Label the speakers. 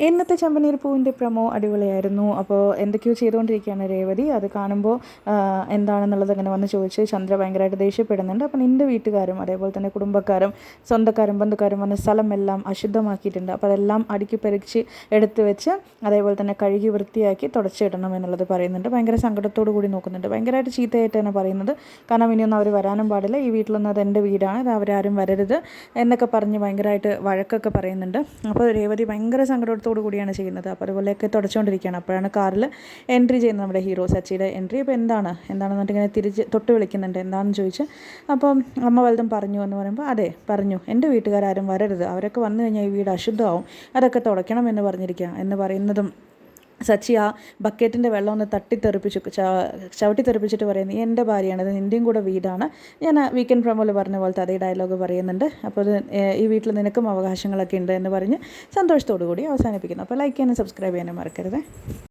Speaker 1: ഇന്നത്തെ ചെമ്പനീർ പൂവിൻ്റെ പ്രൊമോ അടിപൊളിയായിരുന്നു. അപ്പോൾ എന്തൊക്കെയോ ചെയ്തുകൊണ്ടിരിക്കുകയാണ് രേവതി. അത് കാണുമ്പോൾ എന്താണെന്നുള്ളത് അങ്ങനെ വന്ന് ചോദിച്ച് ചന്ദ്ര ഭയങ്കരമായിട്ട് ദേഷ്യപ്പെടുന്നുണ്ട്. അപ്പോൾ നിൻ്റെ വീട്ടുകാരും അതേപോലെ തന്നെ കുടുംബക്കാരും സ്വന്തക്കാരും ബന്ധുക്കാരും വന്ന സ്ഥലമെല്ലാം അശുദ്ധമാക്കിയിട്ടുണ്ട്. അപ്പോൾ അതെല്ലാം അടുക്കി പെരുക്കി എടുത്ത് വെച്ച് അതേപോലെ തന്നെ കഴുകി വൃത്തിയാക്കി തുടച്ചിടണം എന്നുള്ളത് പറയുന്നുണ്ട്. ഭയങ്കര സങ്കടത്തോടു കൂടി നോക്കുന്നുണ്ട്. ഭയങ്കരമായിട്ട് ചീത്തയായിട്ട് തന്നെ പറയുന്നത്. കാരണം ഇനിയൊന്നും അവർ വരാനും പാടില്ല, ഈ വീട്ടിലൊന്നും അത് എൻ്റെ വീടാണ്, അത് അവരാരും വരരുത് എന്നൊക്കെ പറഞ്ഞ് ഭയങ്കരമായിട്ട് വഴക്കൊക്കെ പറയുന്നുണ്ട്. അപ്പോൾ രേവതി ഭയങ്കര സങ്കടത്തോടു കൂടിയാണ് ചെയ്യുന്നത്. അപ്പോൾ അതുപോലെയൊക്കെ തുടച്ചുകൊണ്ടിരിക്കുകയാണ്. അപ്പോഴാണ് കാറിൽ എൻട്രി ചെയ്യുന്നത് നമ്മുടെ ഹീറോ സച്ചിയുടെ എൻട്രി. അപ്പോൾ എന്താണെന്നിട്ട് ഇങ്ങനെ തിരിച്ച് തൊട്ട് വിളിക്കുന്നുണ്ട്. എന്താണെന്ന് ചോദിച്ച് അപ്പം അമ്മ വലുതും പറഞ്ഞു എന്ന് പറയുമ്പോൾ അതെ പറഞ്ഞു, എൻ്റെ വീട്ടുകാരും വരരുത്, അവരൊക്കെ വന്നു കഴിഞ്ഞാൽ ഈ വീട് അശുദ്ധമാവും, അതൊക്കെ തുടയ്ക്കണം എന്ന് പറഞ്ഞിരിക്കുക എന്ന് പറയുന്നതും സച്ചി ആ ബക്കറ്റിൻ്റെ വെള്ളം ഒന്ന് ചവിട്ടി തെറിപ്പിച്ചിട്ട് പറയുന്നത് നീ എൻ്റെ ഭാര്യയാണ്, അത് നിൻ്റെയും കൂടെ വീടാണ്. ഞാൻ വീക്കെൻഡ് പ്രൊമോയിൽ പറഞ്ഞ പോലത്തെ അതേ ഡയലോഗ് പറയുന്നുണ്ട്. അപ്പോൾ അത് ഈ വീട്ടിൽ നിനക്കും അവകാശങ്ങളൊക്കെ ഉണ്ട് എന്ന് പറഞ്ഞ് സന്തോഷത്തോടു കൂടി അവസാനിപ്പിക്കുന്നു. അപ്പോൾ ലൈക്ക് ചെയ്യാനും സബ്സ്ക്രൈബ് ചെയ്യാനും മറക്കരുത്.